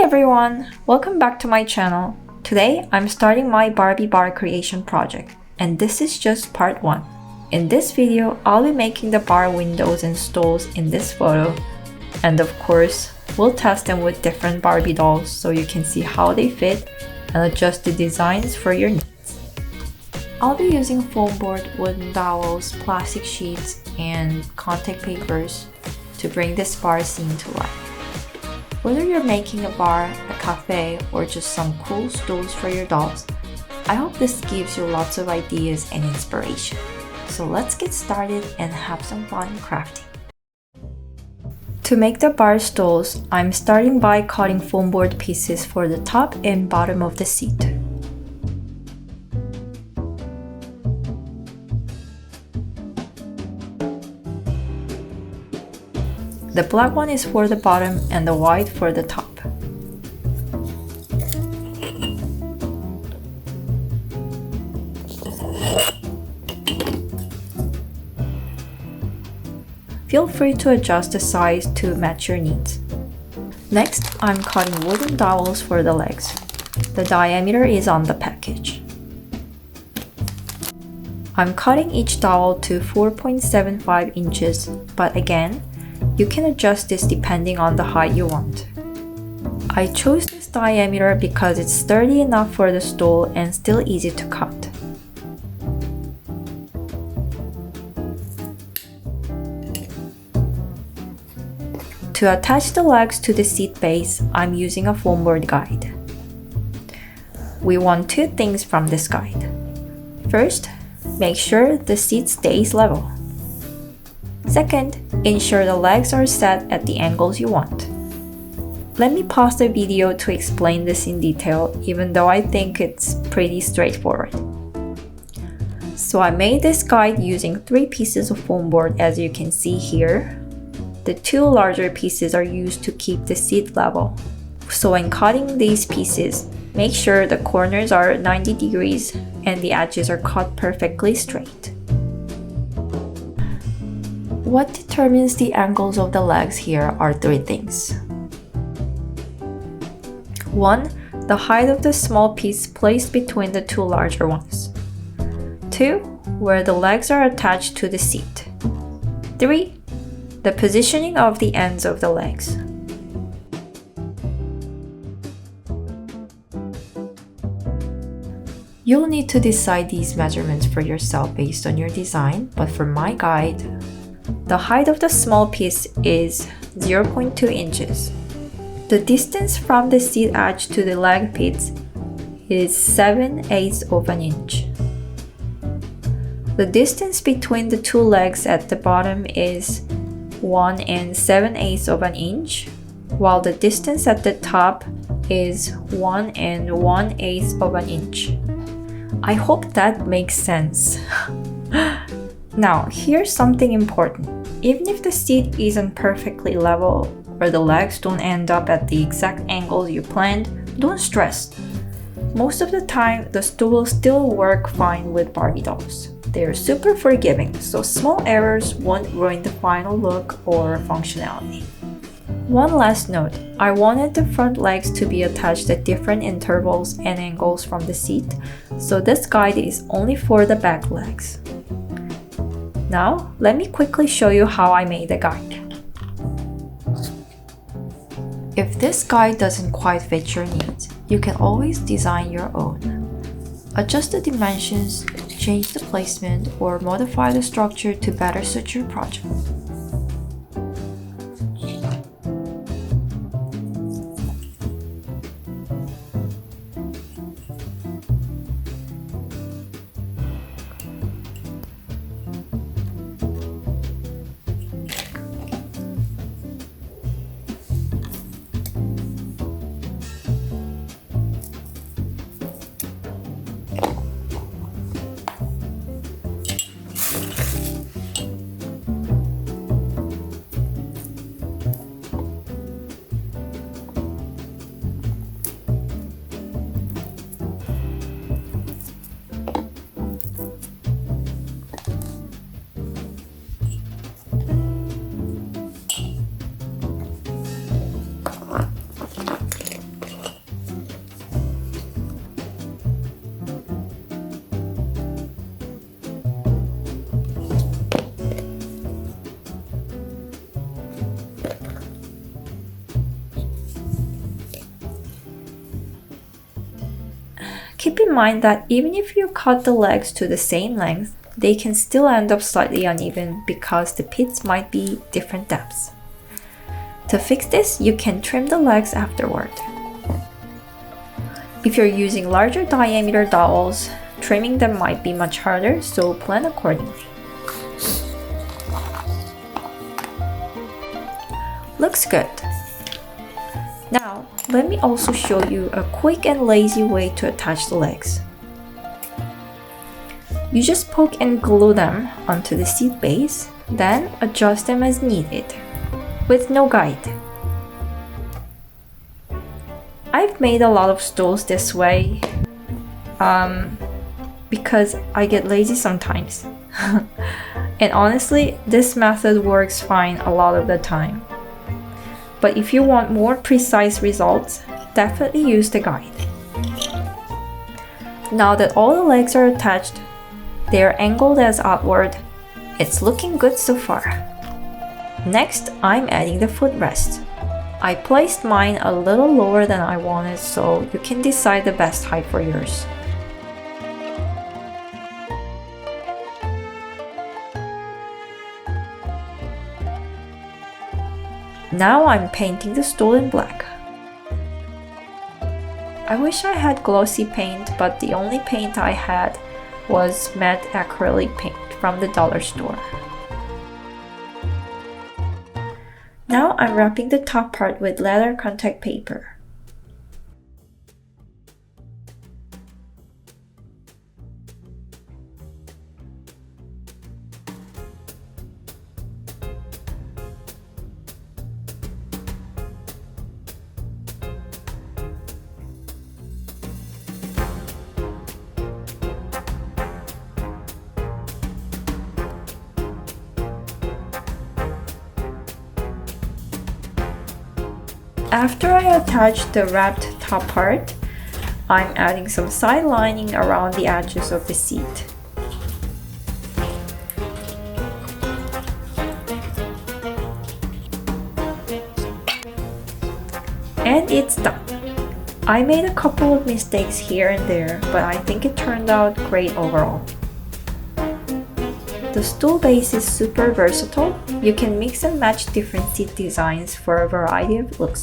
everyone! Welcome back to my channel. Today, I'm starting my Barbie Bar Creation Project, and this is just part 1. In this video, I'll be making the bar windows and stools in this photo, and of course, we'll test them with different Barbie dolls so you can see how they fit and adjust the designs for your needs. I'll be using foam board, wooden dowels, plastic sheets, and contact papers to bring this bar scene to life. Whether you're making a bar, a cafe, or just some cool stools for your dolls, I hope this gives you lots of ideas and inspiration. So let's get started and have some fun crafting. To make the bar stools, I'm starting by cutting foam board pieces for the top and bottom of the seat. The black one is for the bottom and the white for the top. Feel free to adjust the size to match your needs. Next, I'm cutting wooden dowels for the legs. The diameter is on the package. I'm cutting each dowel to 4.75 inches, but again, you can adjust this depending on the height you want. I chose this diameter because it's sturdy enough for the stool and still easy to cut. To attach the legs to the seat base, I'm using a foam board guide. We want 2 things from this guide. First, make sure the seat stays level. Second, ensure the legs are set at the angles you want. Let me pause the video to explain this in detail, even though I think it's pretty straightforward. So I made this guide using 3 pieces of foam board, as you can see here. The 2 larger pieces are used to keep the seat level. So when cutting these pieces, make sure the corners are 90 degrees and the edges are cut perfectly straight. What determines the angles of the legs here are 3 things. 1. The height of the small piece placed between the 2 larger ones. 2. Where the legs are attached to the seat. 3. The positioning of the ends of the legs. You'll need to decide these measurements for yourself based on your design, but for my guide, the height of the small piece is 0.2 inches. The distance from the seat edge to the leg pits is 7/8 of an inch. The distance between the 2 legs at the bottom is 1 7/8 of an inch, while the distance at the top is 1 1/8 of an inch. I hope that makes sense. Now, here's something important. Even if the seat isn't perfectly level or the legs don't end up at the exact angles you planned, don't stress. Most of the time, the stool will still work fine with Barbie dolls. They're super forgiving, so small errors won't ruin the final look or functionality. One last note, I wanted the front legs to be attached at different intervals and angles from the seat, so this guide is only for the back legs. Now, let me quickly show you how I made the guide. If this guide doesn't quite fit your needs, you can always design your own. Adjust the dimensions, change the placement, or modify the structure to better suit your project. Keep in mind that even if you cut the legs to the same length, they can still end up slightly uneven because the pits might be different depths. To fix this, you can trim the legs afterward. If you're using larger diameter dowels, trimming them might be much harder, so plan accordingly. Looks good. Now, let me also show you a quick and lazy way to attach the legs. You just poke and glue them onto the seat base, then adjust them as needed, with no guide. I've made a lot of stools this way because I get lazy sometimes. And honestly, this method works fine a lot of the time. But if you want more precise results, definitely use the guide. Now that all the legs are attached, they are angled as outward. It's looking good so far. Next, I'm adding the footrest. I placed mine a little lower than I wanted, so you can decide the best height for yours. Now I'm painting the stool in black. I wish I had glossy paint, but the only paint I had was matte acrylic paint from the dollar store. Now I'm wrapping the top part with leather contact paper. After I attach the wrapped top part, I'm adding some side lining around the edges of the seat. And it's done. I made a couple of mistakes here and there, but I think it turned out great overall. The stool base is super versatile. You can mix and match different seat designs for a variety of looks.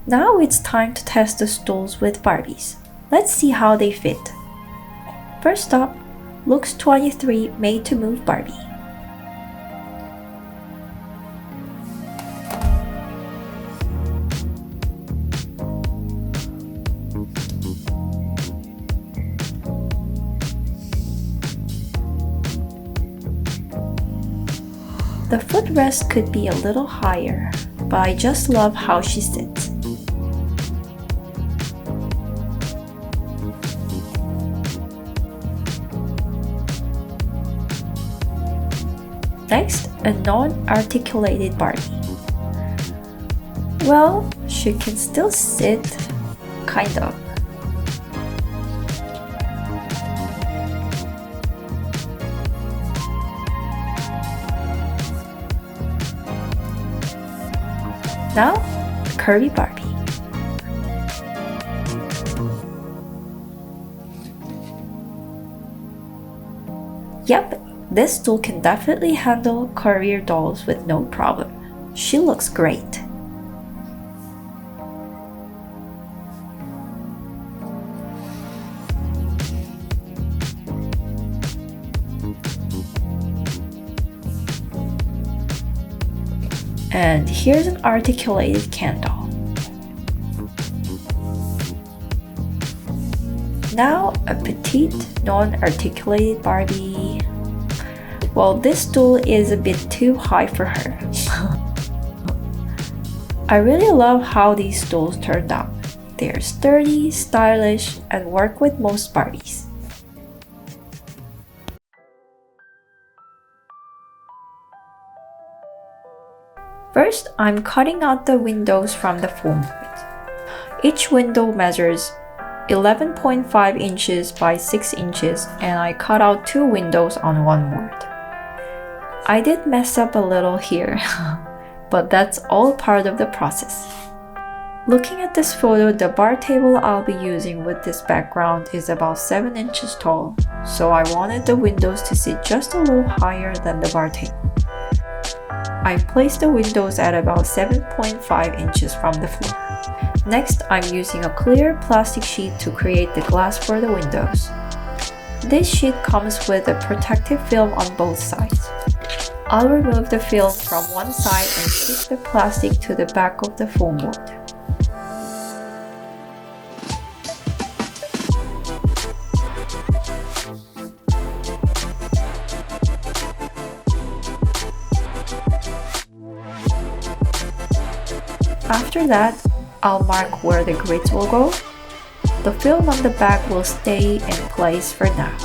Now it's time to test the stools with Barbies. Let's see how they fit. First up, Looks 23 Made to Move Barbie. The footrest could be a little higher, but I just love how she sits. Next, a non-articulated Barbie. Well, she can still sit, kind of. Now, a curvy Barbie. Yep, this stool can definitely handle curvier dolls with no problem. She looks great. And here's an articulated Ken doll. Now a petite, non-articulated Barbie. Well, this stool is a bit too high for her. I really love how these stools turned out. They are sturdy, stylish, and work with most Barbies. First, I'm cutting out the windows from the foam board. Each window measures 11.5 inches by 6 inches, and I cut out 2 windows on one board. I did mess up a little here, but that's all part of the process. Looking at this photo, the bar table I'll be using with this background is about 7 inches tall, so I wanted the windows to sit just a little higher than the bar table. I placed the windows at about 7.5 inches from the floor. Next, I'm using a clear plastic sheet to create the glass for the windows. This sheet comes with a protective film on both sides. I'll remove the film from one side and stick the plastic to the back of the foam board. After that, I'll mark where the grids will go. The film on the back will stay in place for now.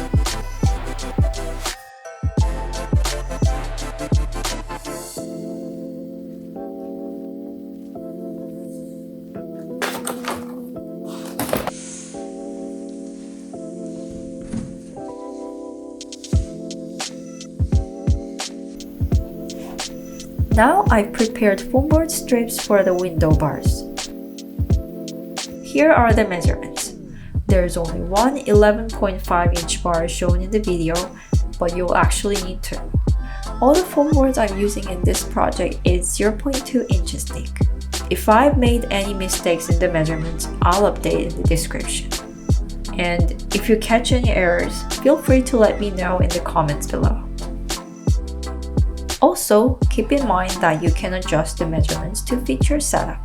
Now I've prepared foam board strips for the window bars. Here are the measurements. There's only one 11.5-inch bar shown in the video, but you'll actually need two. All the foam boards I'm using in this project is 0.2 inches thick. If I've made any mistakes in the measurements, I'll update in the description. And if you catch any errors, feel free to let me know in the comments below. Also, keep in mind that you can adjust the measurements to fit your setup.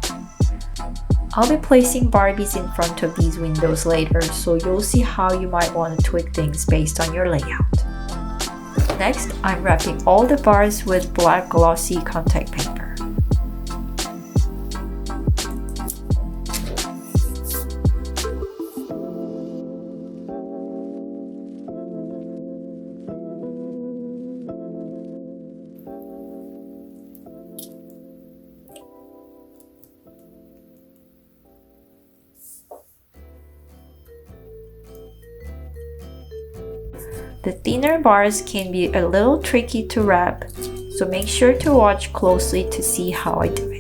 I'll be placing Barbies in front of these windows later, so you'll see how you might want to tweak things based on your layout. Next, I'm wrapping all the bars with black glossy contact paper. The thinner bars can be a little tricky to wrap, so make sure to watch closely to see how I do it.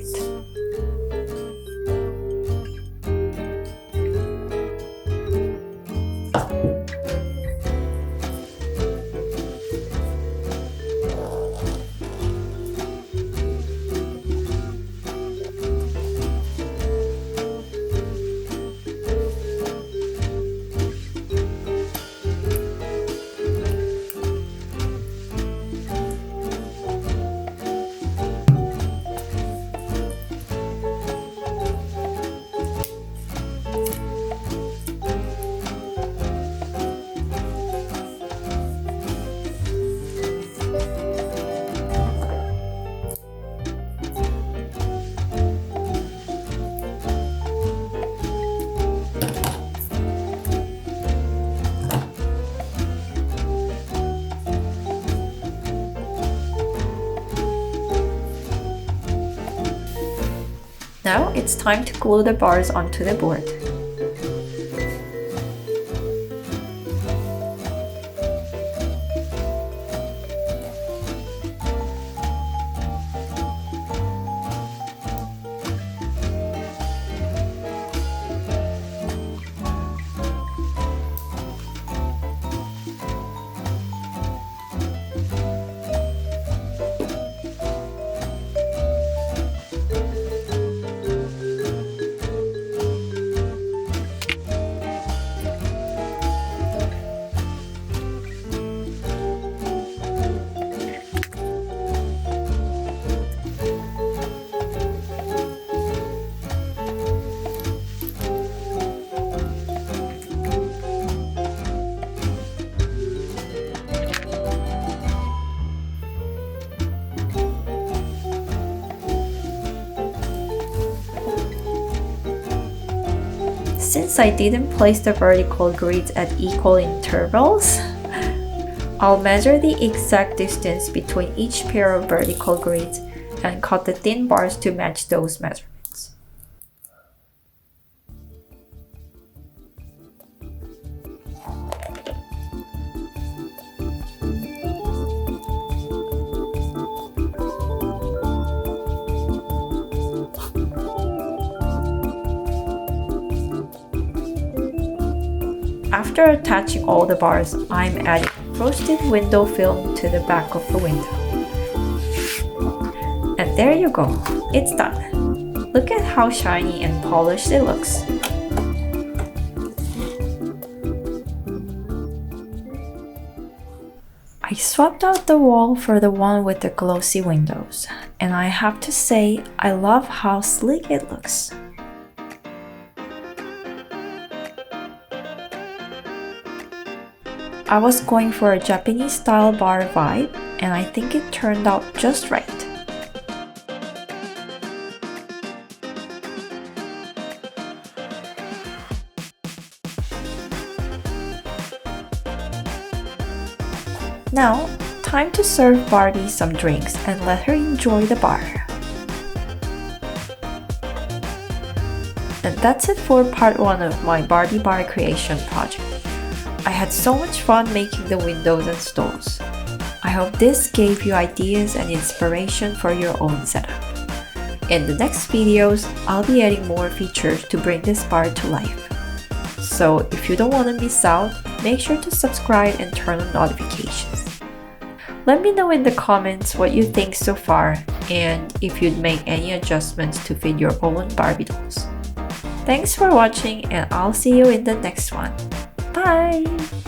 Now it's time to glue the bars onto the board. Since I didn't place the vertical grids at equal intervals, I'll measure the exact distance between each pair of vertical grids and cut the thin bars to match those measurements. After attaching all the bars, I'm adding frosted window film to the back of the window. And there you go, it's done. Look at how shiny and polished it looks. I swapped out the wall for the one with the glossy windows, and I have to say, I love how sleek it looks. I was going for a Japanese style bar vibe, and I think it turned out just right. Now, time to serve Barbie some drinks and let her enjoy the bar. And that's it for part 1 of my Barbie Bar Creation Project. I had so much fun making the windows and stools. I hope this gave you ideas and inspiration for your own setup. In the next videos, I'll be adding more features to bring this bar to life. So if you don't want to miss out, make sure to subscribe and turn on notifications. Let me know in the comments what you think so far and if you'd make any adjustments to fit your own Barbie dolls. Thanks for watching and I'll see you in the next one. Bye!